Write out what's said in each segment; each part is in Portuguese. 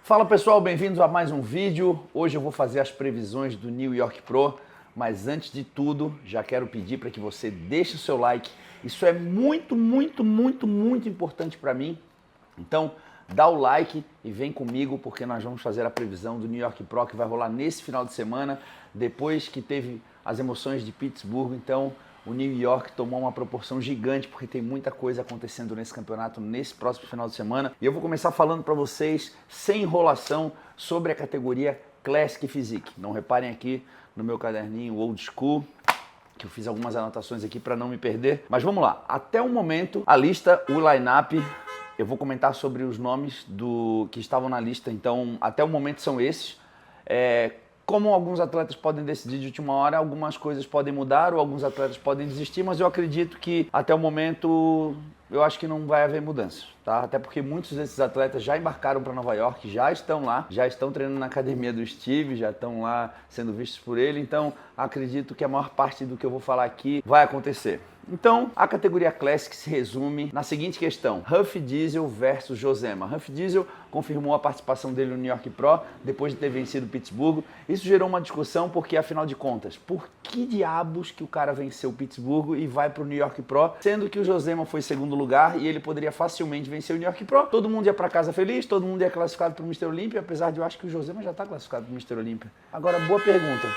Fala pessoal, bem-vindos a mais um vídeo. Hoje eu vou fazer as previsões do New York Pro, mas antes de tudo, já quero pedir para que você deixe o seu like. Isso é muito importante para mim. Então, dá o like e vem comigo porque nós vamos fazer a previsão do New York Pro que vai rolar nesse final de semana, depois que teve as emoções de Pittsburgh. Então, o New York tomou uma proporção gigante porque tem muita coisa acontecendo nesse campeonato nesse próximo final de semana. E eu vou começar falando para vocês, sem enrolação, sobre a categoria Classic Physique. Não reparem aqui no meu caderninho Old School, que eu fiz algumas anotações aqui para não me perder. Mas vamos lá, até o momento, a lista, o line-up, eu vou comentar sobre os nomes que estavam na lista. Então, até o momento são esses. Como alguns atletas podem decidir de última hora, algumas coisas podem mudar ou alguns atletas podem desistir, mas eu acredito que até o momento eu acho que não vai haver mudanças, tá? Até porque muitos desses atletas já embarcaram para Nova York, já estão lá, já estão treinando na academia do Steve, já estão lá sendo vistos por ele, então acredito que a maior parte do que eu vou falar aqui vai acontecer. Então, a categoria Classic se resume na seguinte questão: Huff Diesel versus Josema. Huff Diesel confirmou a participação dele no New York Pro depois de ter vencido Pittsburgh. Isso gerou uma discussão porque, afinal de contas, por que diabos que o cara venceu o Pittsburgh e vai para o New York Pro, sendo que o Josema foi segundo lugar e ele poderia facilmente vencer o New York Pro? Todo mundo ia para casa feliz, todo mundo ia classificado para o Mr. Olympia, apesar de eu acho que o Josema já está classificado para o Mr. Olympia. Agora, boa pergunta.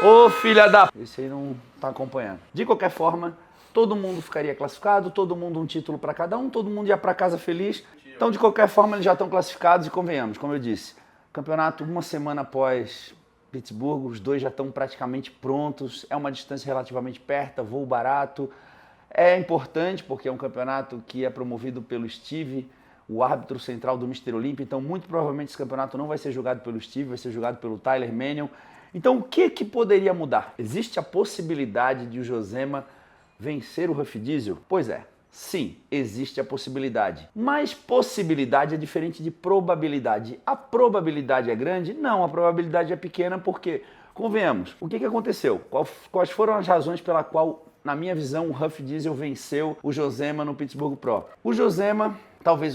Ô filha da... Esse aí não está acompanhando. De qualquer forma, todo mundo ficaria classificado, todo mundo um título para cada um, todo mundo ia para casa feliz. Então, de qualquer forma, eles já estão classificados e convenhamos, como eu disse, campeonato uma semana após Pittsburgh, os dois já estão praticamente prontos, é uma distância relativamente perto, voo barato. É importante porque é um campeonato que é promovido pelo Steve, o árbitro central do Mr. Olympia, então muito provavelmente esse campeonato não vai ser julgado pelo Steve, vai ser julgado pelo Tyler Manion. Então, o que poderia mudar? Existe a possibilidade de o Josema vencer o Huff Diesel? Pois é, sim, existe a possibilidade. Mas possibilidade é diferente de probabilidade. A probabilidade é grande? Não, a probabilidade é pequena porque, convenhamos, o que aconteceu? Quais foram as razões pela qual, na minha visão, o Huff Diesel venceu o Josema no Pittsburgh Pro? O Josema, talvez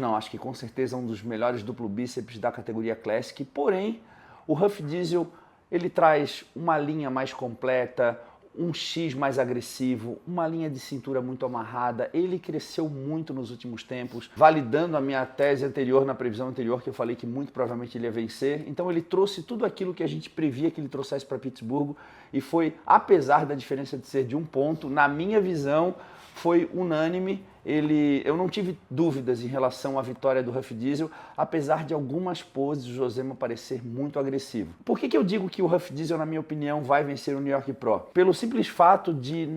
não, acho que com certeza um dos melhores duplo bíceps da categoria Classic, porém, o Huff Diesel, ele traz uma linha mais completa, um X mais agressivo, uma linha de cintura muito amarrada. Ele cresceu muito nos últimos tempos, validando a minha tese anterior, na previsão anterior, que eu falei que muito provavelmente ele ia vencer. Então ele trouxe tudo aquilo que a gente previa que ele trouxesse para Pittsburgh e foi, apesar da diferença de ser de um ponto, na minha visão, foi unânime. Eu não tive dúvidas em relação à vitória do Huff Diesel, apesar de algumas poses do Josema parecer muito agressivo. Por que eu digo que o Huff Diesel, na minha opinião, vai vencer o New York Pro? Pelo simples fato de...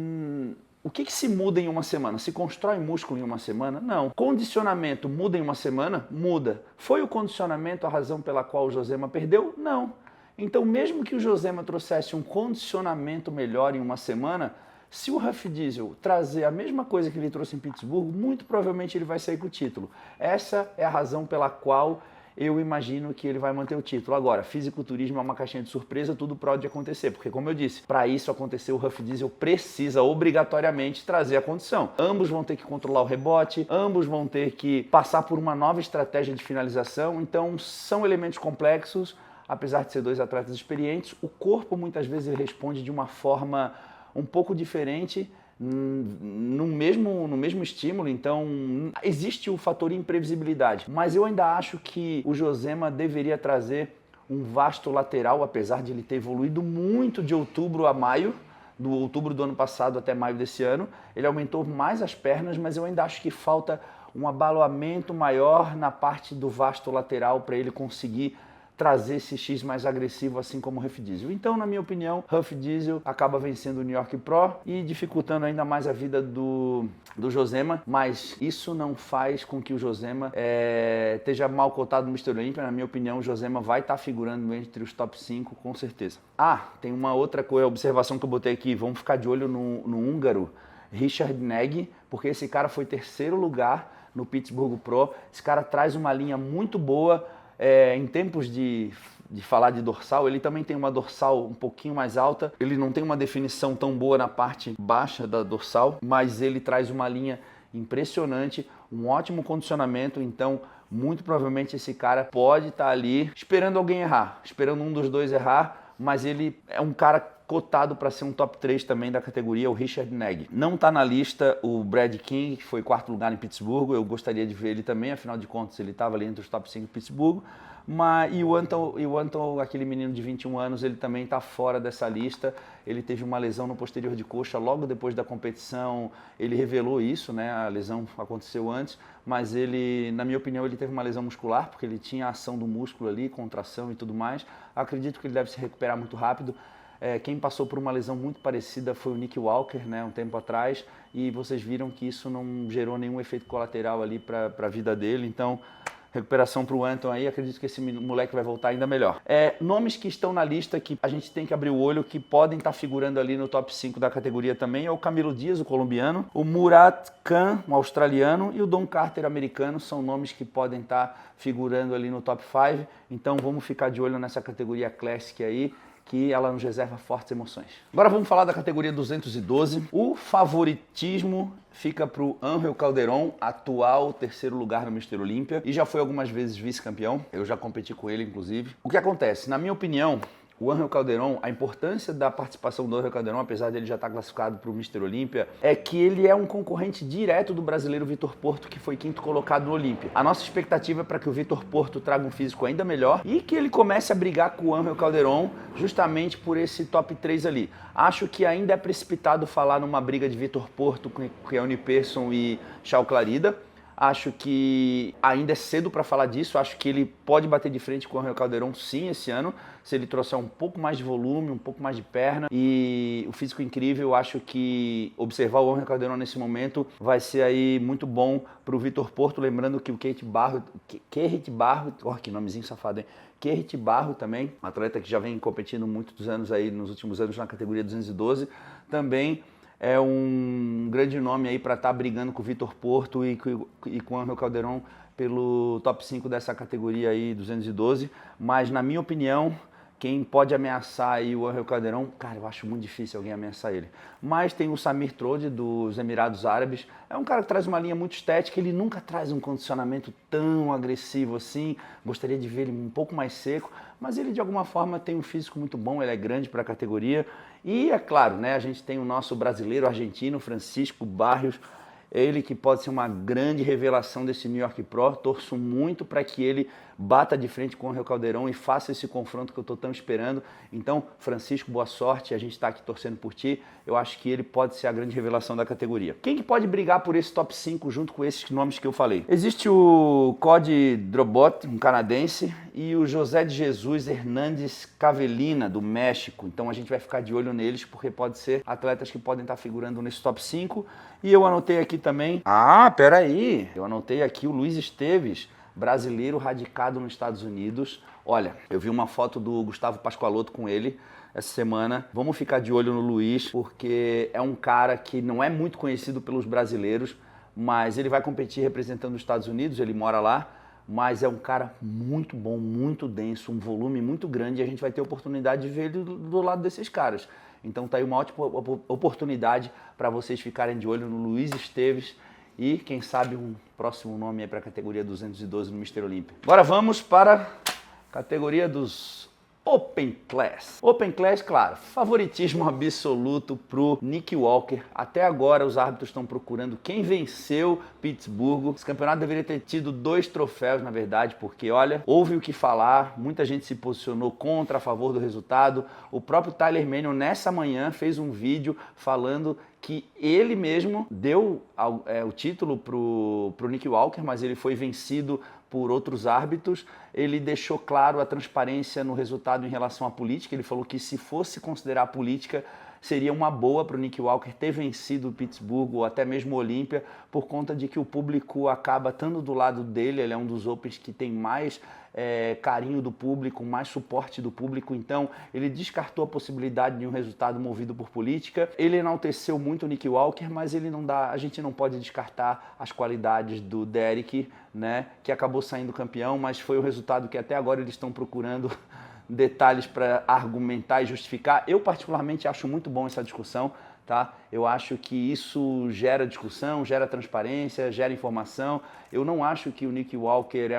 O que se muda em uma semana? Se constrói músculo em uma semana? Não. Condicionamento muda em uma semana? Muda. Foi o condicionamento a razão pela qual o Josema perdeu? Não. Então, mesmo que o Josema trouxesse um condicionamento melhor em uma semana, se o Huff Diesel trazer a mesma coisa que ele trouxe em Pittsburgh, muito provavelmente ele vai sair com o título. Essa é a razão pela qual eu imagino que ele vai manter o título. Agora, fisiculturismo é uma caixinha de surpresa, tudo pode acontecer, porque como eu disse, para isso acontecer, o Huff Diesel precisa obrigatoriamente trazer a condição. Ambos vão ter que controlar o rebote, ambos vão ter que passar por uma nova estratégia de finalização, então são elementos complexos, apesar de ser dois atletas experientes, o corpo muitas vezes ele responde de uma forma um pouco diferente no mesmo estímulo, então existe o fator imprevisibilidade, mas eu ainda acho que o Josema deveria trazer um vasto lateral, apesar de ele ter evoluído muito de outubro a maio, do outubro do ano passado até maio desse ano, ele aumentou mais as pernas, mas eu ainda acho que falta um abaloamento maior na parte do vasto lateral para ele conseguir trazer esse X mais agressivo, assim como o Huff Diesel. Então, na minha opinião, Huff Diesel acaba vencendo o New York Pro e dificultando ainda mais a vida do Josema, mas isso não faz com que o Josema esteja mal cotado no Mr. Olympia. Na minha opinião, o Josema vai estar figurando entre os top 5, com certeza. Tem uma outra observação que eu botei aqui, vamos ficar de olho no húngaro, Richard Nagy, porque esse cara foi terceiro lugar no Pittsburgh Pro, esse cara traz uma linha muito boa. Em tempos de falar de dorsal, ele também tem uma dorsal um pouquinho mais alta, ele não tem uma definição tão boa na parte baixa da dorsal, mas ele traz uma linha impressionante, um ótimo condicionamento, então muito provavelmente esse cara pode estar ali esperando alguém errar, esperando um dos dois errar, mas ele é um cara cotado para ser um top 3 também da categoria, o Richard Nagy. Não está na lista o Brad King, que foi 4º lugar em Pittsburgh, eu gostaria de ver ele também, afinal de contas ele estava ali entre os top 5 em Pittsburgh. E o Anton, aquele menino de 21 anos, ele também está fora dessa lista. Ele teve uma lesão no posterior de coxa logo depois da competição. Ele revelou isso, né? A lesão aconteceu antes, mas ele, na minha opinião, ele teve uma lesão muscular, porque ele tinha a ação do músculo ali, contração e tudo mais. Acredito que ele deve se recuperar muito rápido. Quem passou por uma lesão muito parecida foi o Nick Walker, né, um tempo atrás, e vocês viram que isso não gerou nenhum efeito colateral ali para a vida dele. Então, recuperação para o Anton aí, acredito que esse moleque vai voltar ainda melhor. Nomes que estão na lista que a gente tem que abrir o olho, que podem estar figurando ali no top 5 da categoria também, é o Camilo Dias, o colombiano, o Murat Khan, um australiano, e o Don Carter, americano. São nomes que podem estar figurando ali no top 5, então vamos ficar de olho nessa categoria Classic aí, que ela nos reserva fortes emoções. Agora vamos falar da categoria 212. O favoritismo fica para o Ángel Calderón, atual 3º lugar no Mr. Olímpia, e já foi algumas vezes vice-campeão. Eu já competi com ele, inclusive. O que acontece? Na minha opinião, o Ángel Calderón, a importância da participação do Ángel Calderón, apesar dele já estar classificado para o Mr. Olímpia, é que ele é um concorrente direto do brasileiro Vitor Porto, que foi 5º colocado no Olímpia. A nossa expectativa é para que o Vitor Porto traga um físico ainda melhor e que ele comece a brigar com o Ángel Calderón justamente por esse top 3 ali. Acho que ainda é precipitado falar numa briga de Vitor Porto com Keone Pearson e Chau Clarida. Acho que ainda é cedo para falar disso. Acho que ele pode bater de frente com o Ángel Calderón sim esse ano, se ele trouxer um pouco mais de volume, um pouco mais de perna e o físico incrível. Acho que observar o Ángel Calderón nesse momento vai ser aí muito bom para o Vitor Porto. Lembrando que o Kerit Barro, que nomezinho safado, hein? Kerit Barro também, um atleta que já vem competindo muitos anos aí, nos últimos anos na categoria 212, também é um grande nome aí para estar brigando com o Vitor Porto e com o Ángel Calderón pelo top 5 dessa categoria aí 212, mas na minha opinião, quem pode ameaçar aí o Ángel Calderón, cara, eu acho muito difícil alguém ameaçar ele. Mas tem o Samir Trode, dos Emirados Árabes, é um cara que traz uma linha muito estética, ele nunca traz um condicionamento tão agressivo assim, gostaria de ver ele um pouco mais seco, mas ele de alguma forma tem um físico muito bom, ele é grande para a categoria. E é claro, né, a gente tem o nosso brasileiro argentino, Francisco Barrios, ele que pode ser uma grande revelação desse New York Pro. Torço muito para que ele bata de frente com o Ángel Calderón e faça esse confronto que eu estou tão esperando. Então, Francisco, boa sorte, a gente está aqui torcendo por ti. Eu acho que ele pode ser a grande revelação da categoria. Quem que pode brigar por esse top 5 junto com esses nomes que eu falei? Existe o Cody Drobot, um canadense, e o José de Jesus Hernandes Cavelina, do México. Então a gente vai ficar de olho neles, porque pode ser atletas que podem estar figurando nesse top 5. E eu anotei aqui também... peraí! Eu anotei aqui o Luiz Esteves, brasileiro radicado nos Estados Unidos. Olha, eu vi uma foto do Gustavo Pascoaloto com ele essa semana. Vamos ficar de olho no Luiz, porque é um cara que não é muito conhecido pelos brasileiros, mas ele vai competir representando os Estados Unidos, ele mora lá, mas é um cara muito bom, muito denso, um volume muito grande, e a gente vai ter a oportunidade de ver ele do lado desses caras. Então tá aí uma ótima oportunidade para vocês ficarem de olho no Luiz Esteves e, quem sabe, um próximo nome aí para a categoria 212 no Mr. Olímpia. Agora vamos para a categoria dos Open Class. Open Class, claro, favoritismo absoluto pro Nick Walker. Até agora os árbitros estão procurando quem venceu Pittsburgh. Esse campeonato deveria ter tido 2 troféus, na verdade, porque, olha, houve o que falar, muita gente se posicionou contra, a favor do resultado. O próprio Tyler Manion, nessa manhã, fez um vídeo falando que ele mesmo deu o título pro Nick Walker, mas ele foi vencido por outros árbitros. Ele deixou claro a transparência no resultado em relação à política. Ele falou que, se fosse considerar a política, seria uma boa para o Nick Walker ter vencido o Pittsburgh ou até mesmo o Olímpia, por conta de que o público acaba estando do lado dele. Ele é um dos Opens que tem mais carinho do público, mais suporte do público, então ele descartou a possibilidade de um resultado movido por política. Ele enalteceu muito o Nick Walker, mas a gente não pode descartar as qualidades do Derek, né, que acabou saindo campeão, mas foi o resultado que até agora eles estão procurando detalhes para argumentar e justificar. Eu particularmente acho muito bom essa discussão, tá? Eu acho que isso gera discussão, gera transparência, gera informação. Eu não acho que o Nick Walker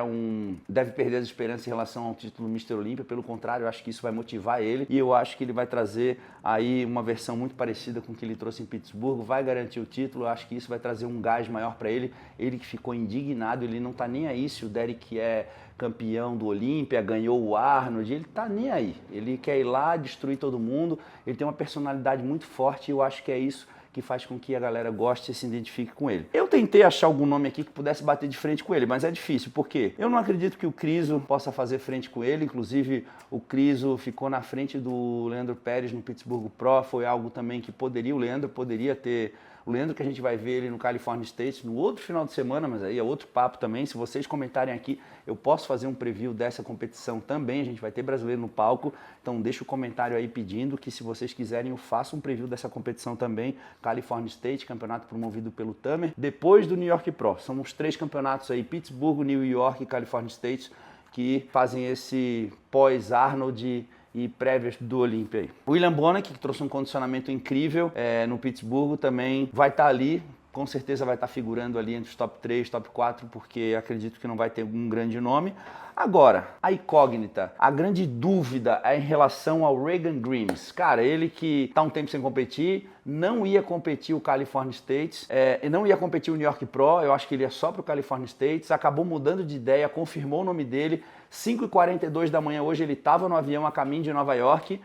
deve perder as esperanças em relação ao título Mr. Olympia. Pelo contrário, eu acho que isso vai motivar ele. E eu acho que ele vai trazer aí uma versão muito parecida com o que ele trouxe em Pittsburgh. Vai garantir o título. Eu acho que isso vai trazer um gás maior para ele. Ele que ficou indignado, ele não tá nem aí se o Derek é campeão do Olímpia, ganhou o Arnold, ele tá nem aí. Ele quer ir lá, destruir todo mundo, ele tem uma personalidade muito forte e eu acho que é isso que faz com que a galera goste e se identifique com ele. Eu tentei achar algum nome aqui que pudesse bater de frente com ele, mas é difícil, por quê? Eu não acredito que o Krizo possa fazer frente com ele, inclusive o Krizo ficou na frente do Leandro Pérez no Pittsburgh Pro, foi algo também que o Leandro poderia ter. O Leandro que a gente vai ver ele no California State no outro final de semana, mas aí é outro papo também. Se vocês comentarem aqui, eu posso fazer um preview dessa competição também. A gente vai ter brasileiro no palco, então deixa o comentário aí pedindo que se vocês quiserem eu faça um preview dessa competição também. California State, campeonato promovido pelo Tamer, depois do New York Pro. São os 3 campeonatos aí, Pittsburgh, New York e California State, que fazem esse pós-Arnold e prévias do Olímpia aí. O William Bonac, que trouxe um condicionamento incrível no Pittsburgh, também vai estar ali, com certeza vai estar figurando ali entre os top 3, top 4, porque acredito que não vai ter um grande nome. Agora, a incógnita, a grande dúvida é em relação ao Regan Grimes. Cara, ele que tá um tempo sem competir, não ia competir o California State, não ia competir o New York Pro, eu acho que ele ia só pro California State, acabou mudando de ideia, confirmou o nome dele, 5h42 da manhã hoje ele estava no avião a caminho de Nova York,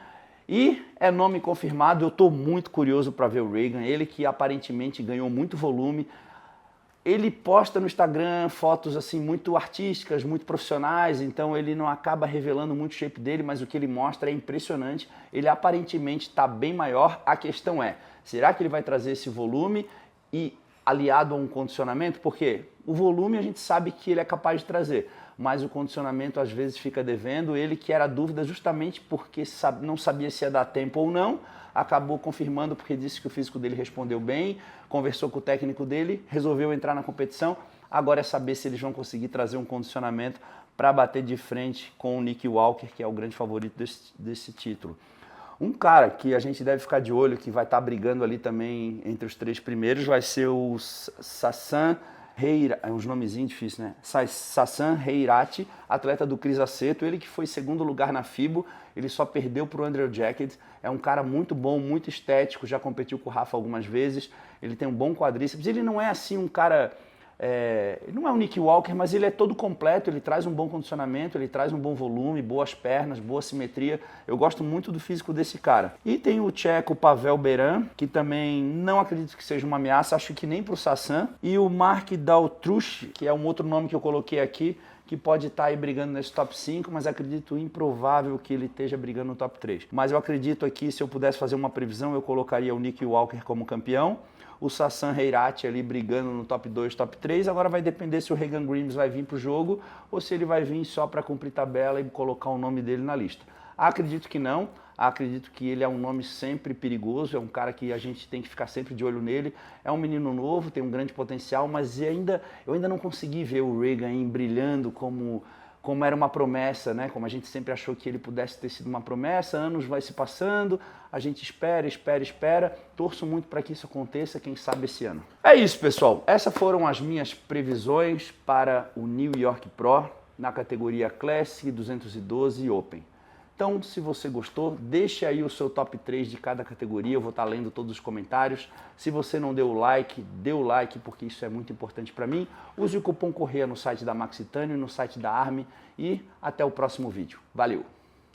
e é nome confirmado. Eu estou muito curioso para ver o Regan, ele que aparentemente ganhou muito volume. Ele posta no Instagram fotos assim muito artísticas, muito profissionais, então ele não acaba revelando muito o shape dele, mas o que ele mostra é impressionante. Ele aparentemente está bem maior. A questão é, será que ele vai trazer esse volume e aliado a um condicionamento? Porque o volume a gente sabe que ele é capaz de trazer, mas o condicionamento às vezes fica devendo. Ele que era dúvida justamente porque não sabia se ia dar tempo ou não, acabou confirmando porque disse que o físico dele respondeu bem, conversou com o técnico dele, resolveu entrar na competição. Agora é saber se eles vão conseguir trazer um condicionamento para bater de frente com o Nick Walker, que é o grande favorito desse título. Um cara que a gente deve ficar de olho, que vai estar brigando ali também entre os 3 primeiros, vai ser o Sassan Heirati, uns nomezinhos difíceis, né? Sassan Heirati, atleta do Cris Aceto, ele que foi 2º lugar na FIBO, ele só perdeu para o Andrew Jacket, é um cara muito bom, muito estético, já competiu com o Rafa algumas vezes, ele tem um bom quadríceps, ele não é assim um cara... ele não é um Nick Walker, mas ele é todo completo, ele traz um bom condicionamento, ele traz um bom volume, boas pernas, boa simetria. Eu gosto muito do físico desse cara. E tem o tcheco Pavel Beran, que também não acredito que seja uma ameaça, acho que nem para o Sassan. E o Mark Daltrush, que é um outro nome que eu coloquei aqui, que pode estar aí brigando nesse top 5, mas acredito improvável que ele esteja brigando no top 3. Mas eu acredito aqui, se eu pudesse fazer uma previsão, eu colocaria o Nick Walker como campeão, o Sassan Heirati ali brigando no top 2, top 3. Agora vai depender se o Regan Grimes vai vir para o jogo ou se ele vai vir só para cumprir tabela e colocar o nome dele na lista. Acredito que não. Acredito que ele é um nome sempre perigoso, é um cara que a gente tem que ficar sempre de olho nele. É um menino novo, tem um grande potencial, mas eu ainda não consegui ver o Regan brilhando como era uma promessa, né? Como a gente sempre achou que ele pudesse ter sido uma promessa. Anos vai se passando, a gente espera. Torço muito para que isso aconteça, quem sabe esse ano. É isso, pessoal. Essas foram as minhas previsões para o New York Pro na categoria Classic, 212 e Open. Então, se você gostou, deixe aí o seu top 3 de cada categoria, eu vou estar lendo todos os comentários. Se você não deu o like, dê o like, porque isso é muito importante para mim. Use o cupom CORREA no site da Maxitânio e no site da Arme. E até o próximo vídeo. Valeu!